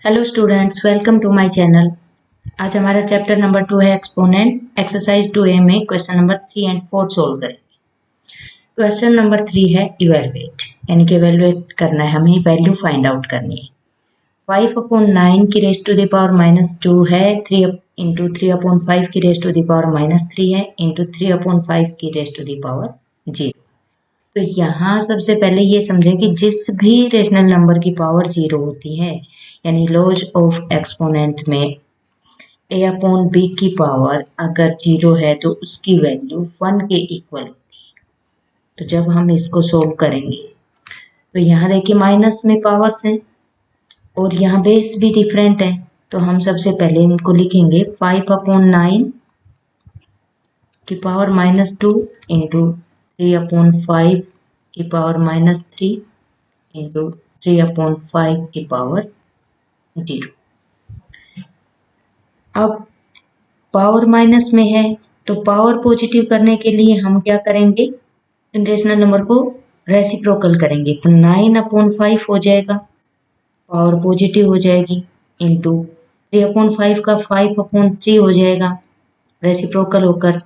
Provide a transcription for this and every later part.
Hello students, welcome to my channel. आज हमारा chapter number 2 है एक्सपोनेंट। एक्सरसाइज 2A में क्वेश्चन नंबर 3 एंड 4 सोल्व करेंगे। क्वेश्चन नंबर 3 है इवेलुएट, यानी कि इवेलुएट करना है, हमें वैल्यू फाइंड आउट करनी है। 5/9 की रेज टू द पावर -2 है, 3 इंटू 3/5 की रेज टू द पावर -3 है, इंटू 3/5 की रेज टू द पावर 0। तो यहाँ सबसे पहले ये समझें कि जिस भी रेशनल नंबर की पावर 0 होती है, यानी लॉज ऑफ एक्सपोनेंट में a/b की पावर अगर 0 है तो उसकी वैल्यू 1 के इक्वल होती है। तो जब हम इसको सोल्व करेंगे तो यहाँ देखिए माइनस में पावर्स हैं और यहाँ बेस भी डिफरेंट है। तो हम सबसे पहले इनको लिखेंगे 5/9 की पावर -2 इंटू 3/5 की पावर -3 इंटू 3/5 की पावर 0। अब पावर माइनस में है तो पावर पॉजिटिव करने के लिए हम क्या करेंगे, इन रेशनल नंबर को रेसिप्रोकल करेंगे। तो 9/5 हो जाएगा, पावर पॉजिटिव हो जाएगी, इंटू 3/5 का 5/3 हो जाएगा, रेसिप्रोकल होकर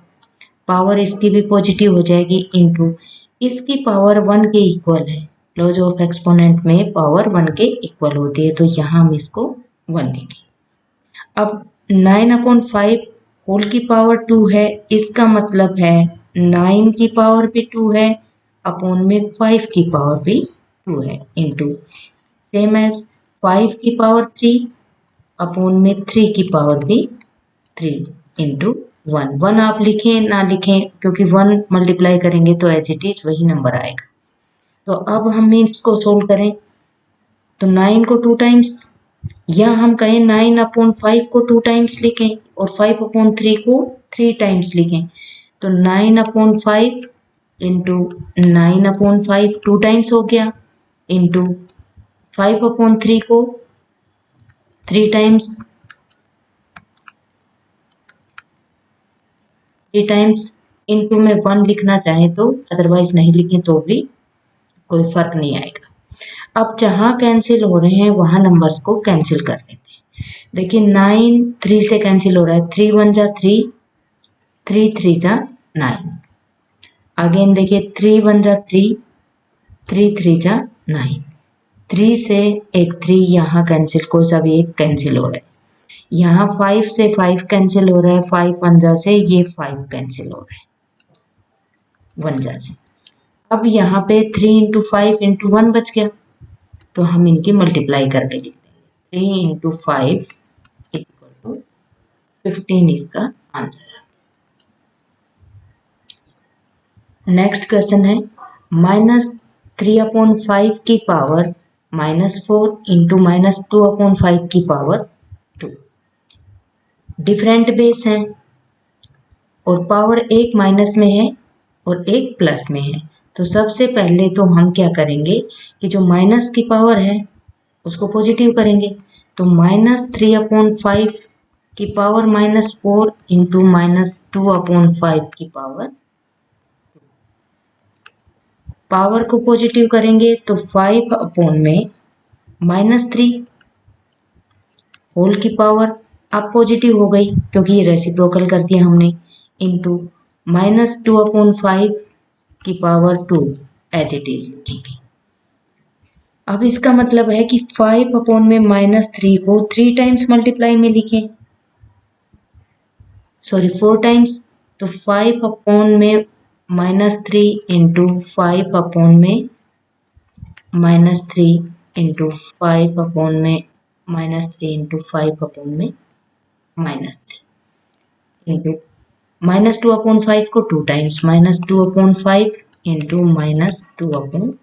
पावर इसकी भी पॉजिटिव हो जाएगी, इंटू इसकी पावर 1 के इक्वल है। लॉज ऑफ एक्सपोनेंट में पावर 1 के इक्वल होती है, तो यहाँ हम इसको 1 लिखें। अब 9/5 होल की पावर 2 है, इसका मतलब है 9 की पावर भी 2 है, अपॉन में 5 की पावर भी 2 है, इंटू सेम एज 5 की पावर 3 अपॉन में 3 की पावर भी 3 इंटू 1। 1 आप लिखें ना लिखें, क्योंकि 1 मल्टीप्लाई करेंगे तो एज इट इज वही नंबर आएगा। तो अब हम इसको सोल्व करें तो 9 को 2 टाइम्स, या हम कहें 9/5 को 2 टाइम्स लिखें और 5/3 को 3 टाइम्स लिखें। तो 9/5 इंटू 9/5 2 टाइम्स हो गया, इंटू 5/3 को 3 टाइम्स इंटू में 1 लिखना चाहें तो, अदरवाइज नहीं लिखें तो भी कोई फर्क नहीं आएगा। अब जहां कैंसिल हो रहे हैं वहां नंबर्स को कैंसिल कर लेते हैं। देखिए 9 3 से कैंसिल हो रहा है, 3 1 जा 3, 3 3 जा 9। अगेन देखिए 3 1 जा 3, 3 3 जा 9। 3 से एक 3 यहाँ कैंसिल, कोई सा भी एक कैंसिल हो रहा है। यहाँ 5 से 5 कैंसिल हो रहा है, 5 1 जा से ये 5 कैंसिल हो रहा है 1 जा से। अब यहाँ पे 3 इंटू 5 इंटू 1 बच गया, तो हम इनकी मल्टीप्लाई करके लिखते हैं। 3 इंटू 5 इक्वल टू 15 इसका आंसर है। नेक्स्ट क्वेश्चन है -3/5 की पावर -4 इंटू -2/5 की पावर 2। डिफरेंट बेस है और पावर एक माइनस में है और एक प्लस में है। तो सबसे पहले तो हम क्या करेंगे कि जो माइनस की पावर है उसको पॉजिटिव करेंगे। तो -3/5 की पावर -4 इंटू -2/5 की पावर को पॉजिटिव करेंगे तो 5 में -3 होल की पावर अब पॉजिटिव हो गई क्योंकि ये रेसिप्रोकल कर दिया हमने, इंटू -2/5 की पावर 2 एज इट इज, ठीक है। अब इसका मतलब है कि 5 में -3 को 3 टाइम्स मल्टीप्लाई में लिखें, सॉरी 4 टाइम्स। तो 5 में -3 इंटू 5 में -3 इंटू 5 में -3 इंटू 5 में -3 इंटू -2/5 को 2 टाइम्स, -2/5 इंटू -2/।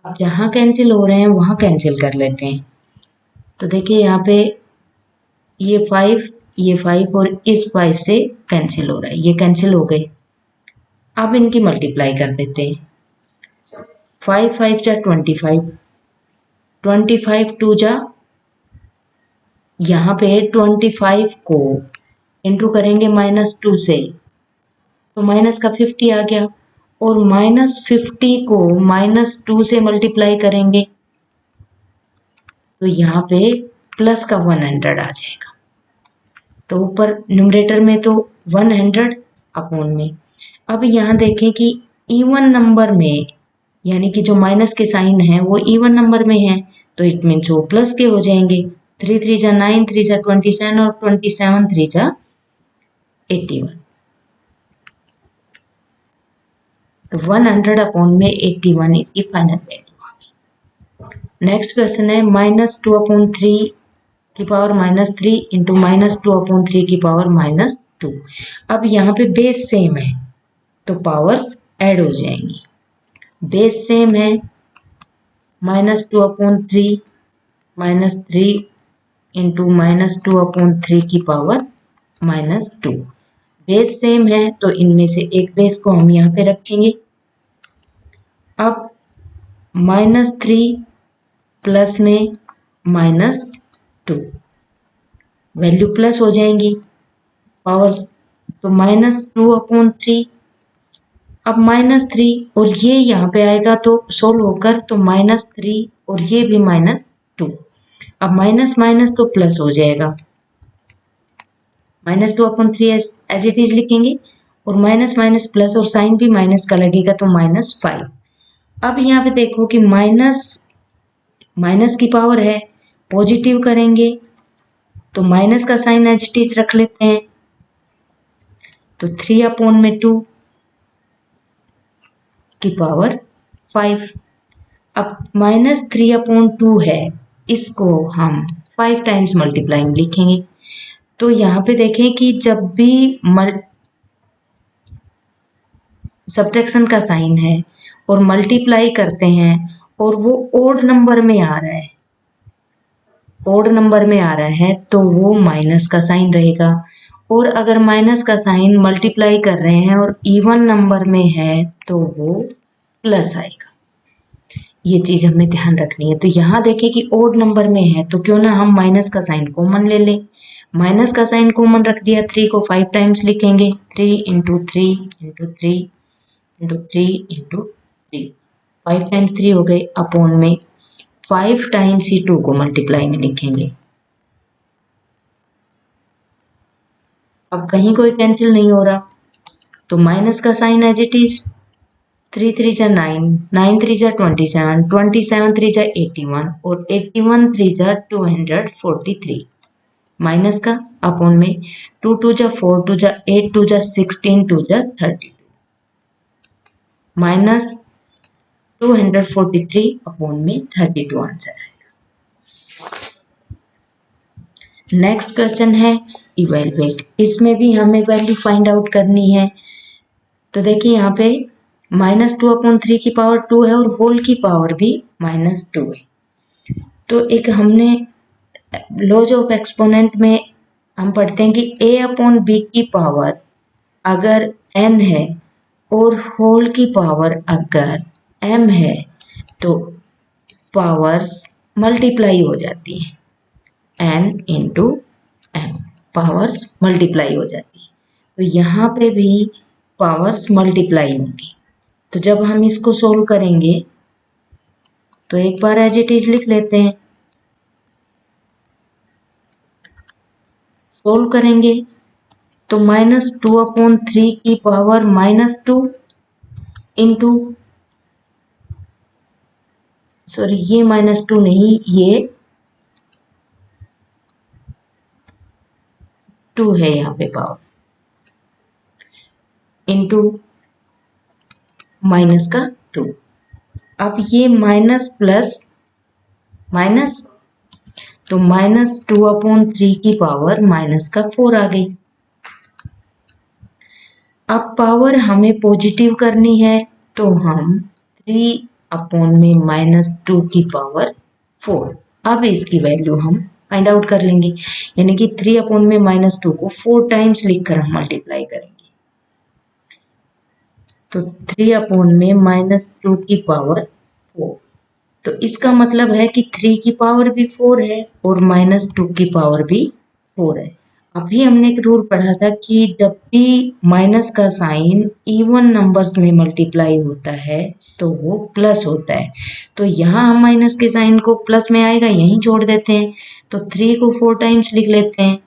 अब जहाँ कैंसिल हो रहे हैं वहाँ कैंसिल कर लेते हैं। तो देखिए यहाँ पे ये 5 और इस 5 से कैंसिल हो रहा है, ये कैंसिल हो गए। अब इनकी मल्टीप्लाई कर देते हैं। 5 5 जा 25, 25 2 जा, यहाँ पे 25 को इंटू करेंगे -2 से तो माइनस का 50 आ गया, और -50 को -2 से मल्टीप्लाई करेंगे तो यहाँ पे प्लस का 100 आ जाएगा। तो ऊपर न्यूमरेटर में तो 100 अपॉन में। अब यहाँ देखें कि इवन नंबर में, यानी कि जो माइनस के साइन है वो इवन नंबर में है, तो इट मीन्स वो प्लस के हो जाएंगे। 3 3 जा 9, 3 जा 27 और 27 3 जा 81। तो 100 अपॉन में 81 इसकी फाइनल वैल्यू आ गई। नेक्स्ट क्वेश्चन है -2 अपॉन 3 की पावर -3 इंटू -2 अपॉन 3 की पावर -2। अब यहाँ पे बेस सेम है तो पावर्स ऐड हो जाएंगी। बेस सेम है, -2 अपॉन 3 -3 इंटू -2 अपॉन 3 की पावर -2। बेस सेम है तो इनमें से एक बेस को हम यहाँ पे रखेंगे। अब -3 प्लस में -2, वैल्यू प्लस हो जाएंगी पावर्स, तो -2 अपॉन 3। अब -3 और ये यहाँ पे आएगा तो सोल्व होकर तो -3 और ये भी -2। अब माइनस माइनस तो प्लस हो जाएगा, -2 अपॉन 3 एज इट इज लिखेंगे और माइनस माइनस प्लस और साइन भी माइनस का लगेगा तो -5। अब यहाँ पे देखो कि माइनस की पावर है, पॉजिटिव करेंगे तो माइनस का साइन एज इट इज रख लेते हैं, तो 3 अपॉन में 2 की पावर 5। अब -3 अपॉन 2 है, इसको हम 5 टाइम्स मल्टीप्लाइंग लिखेंगे। तो यहाँ पे देखें कि जब भी सब्ट्रैक्शन का साइन है और मल्टीप्लाई करते हैं और वो ओड नंबर में आ रहा है, ओड नंबर में आ रहा है तो वो माइनस का साइन रहेगा, और अगर माइनस का साइन मल्टीप्लाई कर रहे हैं और इवन नंबर में है तो वो प्लस आएगा। ये चीज हमें ध्यान रखनी है। तो यहाँ देखें कि ओड नंबर में है तो क्यों ना हम माइनस का साइन कॉमन ले लें। माइनस का साइन कॉमन रख दिया, 3 को 5 टाइम्स लिखेंगे, 3 into 3 into 3 into 3 into 3, 5 times 3 हो गए, अपॉन में 5 टाइम्स ही 2 को मल्टीप्लाई में लिखेंगे। अब कहीं कोई कैंसिल नहीं हो रहा तो माइनस का साइन एज इट इज, 3 3 जा 9, 9 3 जा 27, 27 3 जा 81 और 81 3 जा 243, माइनस का अपॉन में 2 2 जा 4, 2 जा 8, 2 जा 16, 2 जा 32, माइनस 243 अपॉन में 32 आंसर आएगा। नेक्स्ट क्वेश्चन है इवैल्यूएट। इसमें भी हमें वैल्यू फाइंड आउट करनी है। तो देखिए यहाँ पे -2 अपॉन 3 की पावर 2 है और होल की पावर भी -2 है। तो एक हमने लॉज ऑफ एक्सपोनेंट में हम पढ़ते हैं कि a अपॉन b की पावर अगर n है और होल की पावर अगर m है तो पावर्स मल्टीप्लाई हो जाती हैं, n into m, powers multiply हो जाती है। तो यहाँ पे भी पावर्स मल्टीप्लाई होंगी। तो जब हम इसको सोल्व करेंगे तो एक बार एज इट इज लिख लेते हैं। सोल्व करेंगे तो -2 अपॉन 3 की पावर -2 इंटू, सॉरी ये -2 नहीं, ये 2 है यहाँ पे पावर, इंटू माइनस का 2। अब ये माइनस प्लस माइनस, तो -2 अपॉन 3 की पावर -4 आ गई। अब पावर हमें पॉजिटिव करनी है तो हम 3 अपॉन में -2 की पावर 4, अब इसकी वैल्यू हम फाइंड आउट कर लेंगे, यानी कि 3 अपॉन में -2 को 4 टाइम्स लिखकर हम मल्टीप्लाई करेंगे। तो 3 अपॉन में -2 की पावर 4, तो इसका मतलब है कि 3 की पावर भी 4 है और -2 की पावर भी 4 है। अभी हमने एक रूल पढ़ा था कि जब भी माइनस का साइन इवन नंबर्स में मल्टीप्लाई होता है तो वो प्लस होता है। तो यहाँ हम माइनस के साइन को प्लस में आएगा यहीं जोड़ देते हैं, तो 3 को 4 टाइम्स लिख लेते हैं।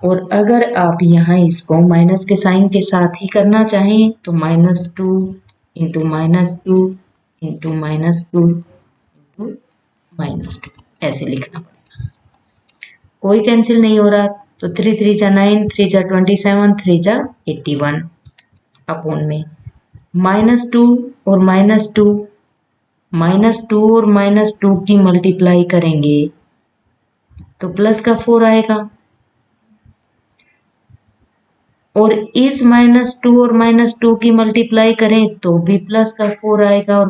और अगर आप यहाँ इसको माइनस के साइन के साथ ही करना चाहें तो -2 इंटू -2 इंटू -2 इंटू -2 ऐसे लिखना पड़ेगा। कोई कैंसिल नहीं हो रहा, तो 3 3 जा 9, 3 जा 27, 3 जा 81 अपॉन में -2 और -2 और -2 की मल्टीप्लाई करेंगे तो प्लस का 4 आएगा, और इस -2 और -2 की मल्टीप्लाई करें तो भी प्लस का 4 आएगा, और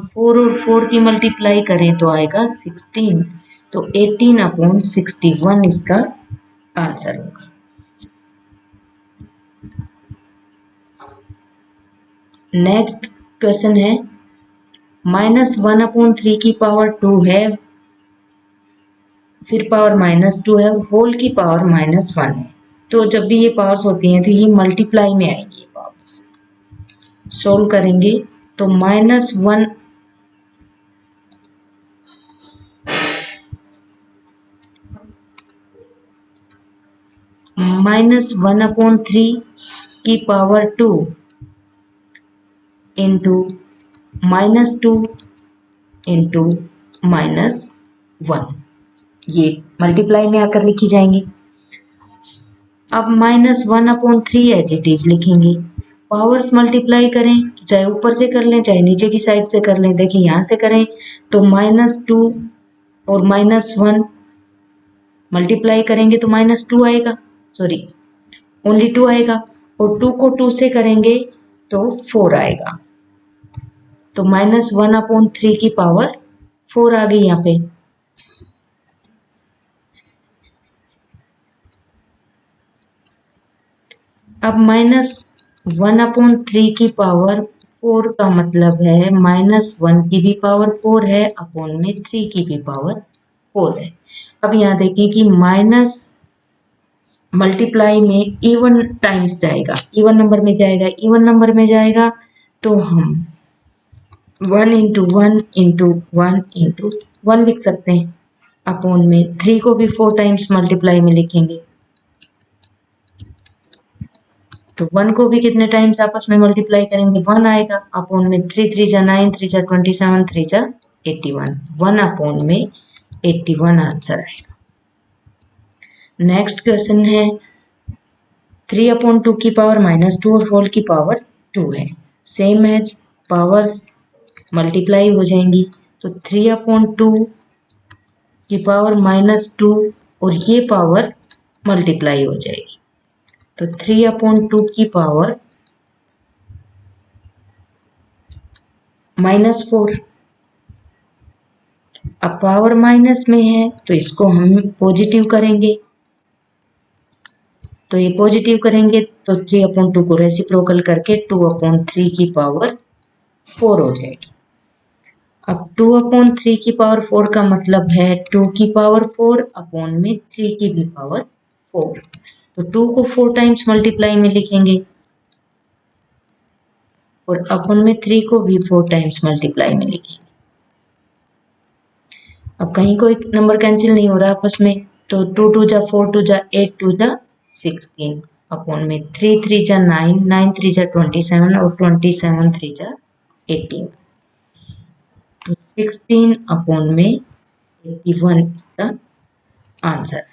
4 की मल्टीप्लाई करें तो आएगा 16। तो 18/61 इसका आंसर होगा। नेक्स्ट क्वेश्चन है -1/3 की पावर 2 है, फिर पावर -2 है, होल की पावर -1 है। तो जब भी ये पावर्स होती हैं तो ये मल्टीप्लाई में आएगी ये पावर्स। सोल्व करेंगे तो -1 -1/3 की पावर 2 इंटू -2 इंटू -1, ये मल्टीप्लाई में आकर लिखी जाएंगी। अब -1/3 एज इट इज लिखेंगे। पावर्स मल्टीप्लाई करें चाहे ऊपर से कर लें चाहे नीचे की साइड से कर लें। देखिए यहाँ से करें तो -2 और -1 मल्टीप्लाई करेंगे तो -2 आएगा, सॉरी ओनली 2 आएगा, और 2 को 2 से करेंगे तो 4 आएगा। तो -1/3 की पावर 4 आ गई यहाँ पे। अब -1/3 की पावर 4 का मतलब है -1 की भी पावर 4 है अपॉन में 3 की भी पावर 4 है। अब यहाँ देखें कि माइनस मल्टीप्लाई में इवन टाइम्स जाएगा, इवन नंबर में जाएगा, इवन नंबर में जाएगा तो हम 1 इंटू 1 इंटू 1 इंटू 1 लिख सकते हैं अपॉन में 3 को भी 4 टाइम्स मल्टीप्लाई में लिखेंगे तो 1 को भी कितने टाइम्स आपस में मल्टीप्लाई करेंगे 1 आएगा अपॉन में 3 3 जा 9, 3 जा 27, 3 जा 81, 1 अपॉन में 81 आंसर आएगा। नेक्स्ट क्वेश्चन है 3/2 की पावर -2 और होल की पावर 2 है। सेम एज पावर्स मल्टीप्लाई हो जाएंगी तो 3/2 की पावर -2 और ये पावर मल्टीप्लाई हो जाएगी तो 3/2 की पावर -4। अब पावर माइनस में है तो इसको हम पॉजिटिव करेंगे, तो ये पॉजिटिव करेंगे तो 3/2 को रेसिप्रोकल करके 2/3 की पावर 4 हो जाएगी। अब 2/3 की पावर 4 का मतलब है 2 की पावर 4 अपॉन में 3 की भी पावर 4, तो 2 को 4 टाइम्स मल्टीप्लाई में लिखेंगे और अपॉन में 3 को भी 4 टाइम्स मल्टीप्लाई में लिखेंगे। अब कहीं कोई नंबर कैंसिल नहीं हो रहा आपस में, तो 2 2 जा 4 2 जा 8 2 जा 16 अपॉन में 3 3 जा 9 9 3 जा 27 और 27 3 जा 18, तो 16 अपॉन में 81 इसका आंसर।